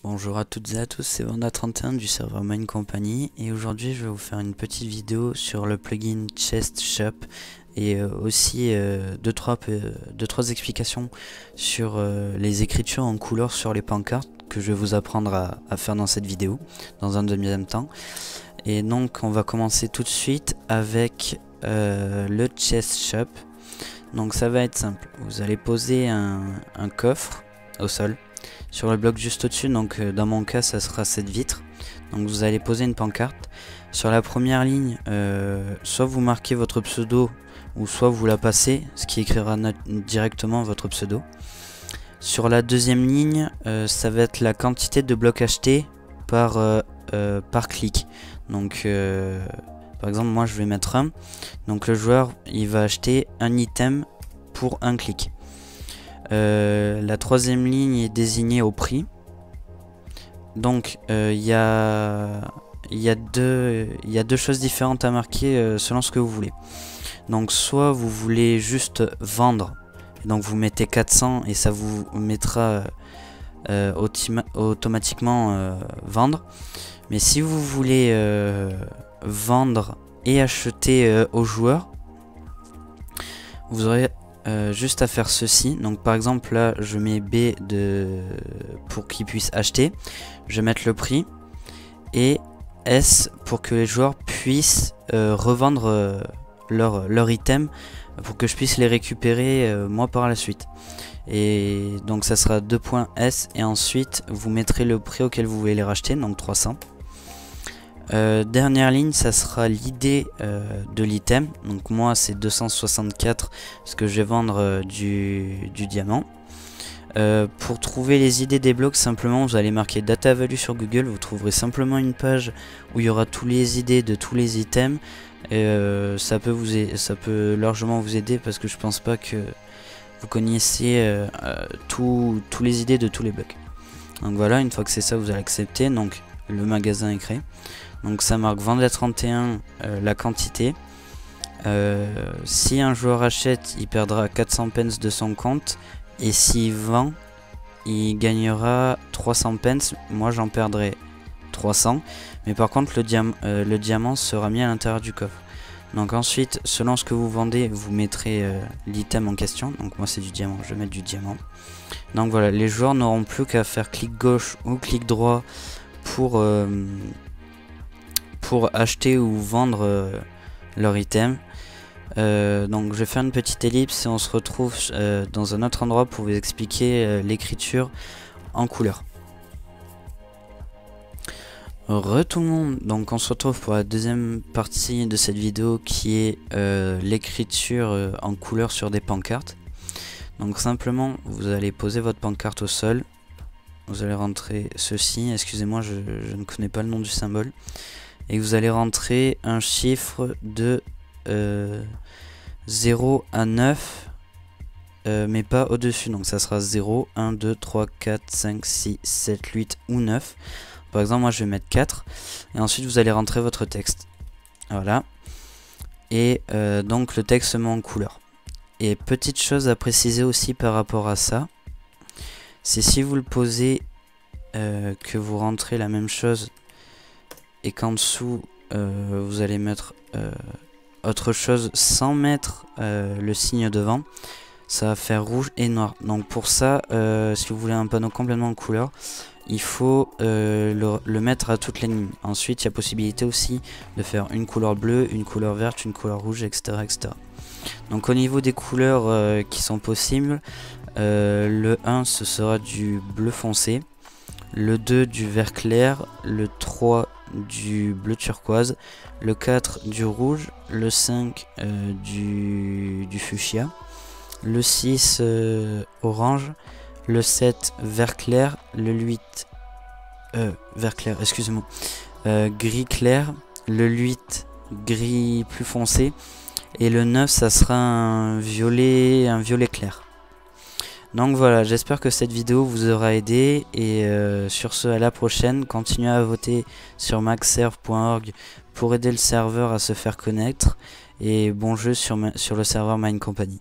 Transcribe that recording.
Bonjour à toutes et à tous, c'est Vanda31 du serveur Mine Company et aujourd'hui je vais vous faire une petite vidéo sur le plugin Chest Shop et aussi deux, trois explications sur les écritures en couleur sur les pancartes que je vais vous apprendre à faire dans cette vidéo dans un deuxième temps. Et donc on va commencer tout de suite avec le Chest Shop. Donc ça va être simple, vous allez poser un coffre au sol sur le bloc juste au-dessus, donc dans mon cas ça sera cette vitre. Donc vous allez poser une pancarte. Sur la première ligne, soit vous marquez votre pseudo ou soit vous la passez, ce qui écrira directement votre pseudo. Sur la deuxième ligne, ça va être la quantité de blocs achetés par clic. Donc par exemple moi je vais mettre 1. Donc le joueur il va acheter un item pour un clic. La troisième ligne est désignée au prix. Donc il y a deux choses différentes à marquer selon ce que vous voulez. Donc soit vous voulez juste vendre, donc vous mettez 400 et ça vous mettra automatiquement vendre. Mais si vous voulez vendre et acheter aux joueurs, vous aurez juste à faire ceci. Donc par exemple là je mets B pour qu'ils puissent acheter, je vais mettre le prix, et S pour que les joueurs puissent revendre leur item pour que je puisse les récupérer moi par la suite. Et donc ça sera 2.S et ensuite vous mettrez le prix auquel vous voulez les racheter, donc 300. Dernière ligne, ça sera l'idée de l'item. Donc moi c'est 264 parce que je vais vendre du diamant. Pour trouver les idées des blocs, simplement vous allez marquer data value sur Google. Vous trouverez simplement une page où il y aura tous les idées de tous les items. Ça peut largement vous aider parce que je pense pas que vous connaissiez tous les idées de tous les blocs. Donc voilà, une fois que c'est ça, vous allez accepter. Donc le magasin est créé. Donc ça marque Vanda31 la quantité. Si un joueur achète, il perdra 400 pence de son compte. Et s'il vend, il gagnera 300 pence. Moi j'en perdrai 300. Mais par contre le diamant sera mis à l'intérieur du coffre. Donc ensuite, selon ce que vous vendez, vous mettrez l'item en question. Donc moi c'est du diamant, je vais mettre du diamant. Donc voilà, les joueurs n'auront plus qu'à faire clic gauche ou clic droit pour acheter ou vendre leur item. Donc je vais faire une petite ellipse et on se retrouve dans un autre endroit pour vous expliquer l'écriture en couleur. Tout le monde, donc on se retrouve pour la deuxième partie de cette vidéo qui est l'écriture en couleur sur des pancartes. Donc simplement vous allez poser votre pancarte au sol, vous allez rentrer ceci, excusez-moi je ne connais pas le nom du symbole, et vous allez rentrer un chiffre de 0 à 9 mais pas au dessus, donc ça sera 0, 1, 2, 3, 4, 5, 6, 7, 8 ou 9. Par exemple moi je vais mettre 4 et ensuite vous allez rentrer votre texte, voilà, et donc le texte se met en couleur. Et petite chose à préciser aussi par rapport à ça, c'est si vous le posez que vous rentrez la même chose et qu'en dessous vous allez mettre autre chose sans mettre le signe devant, ça va faire rouge et noir. Donc pour ça, si vous voulez un panneau complètement en couleur, il faut le mettre à toutes les lignes. Ensuite il y a possibilité aussi de faire une couleur bleue, une couleur verte, une couleur rouge, etc. Donc au niveau des couleurs qui sont possibles, le 1 ce sera du bleu foncé, le 2 du vert clair, le 3 du bleu turquoise, le 4 du rouge, le 5 du fuchsia, le 6 orange, le 7 vert clair, le 8 vert clair, excusez-moi, gris clair, le 8 gris plus foncé et le 9 ça sera un violet clair. Donc voilà, j'espère que cette vidéo vous aura aidé et sur ce, à la prochaine. Continuez à voter sur maxserve.org pour aider le serveur à se faire connaître, et bon jeu sur le serveur Mine Company.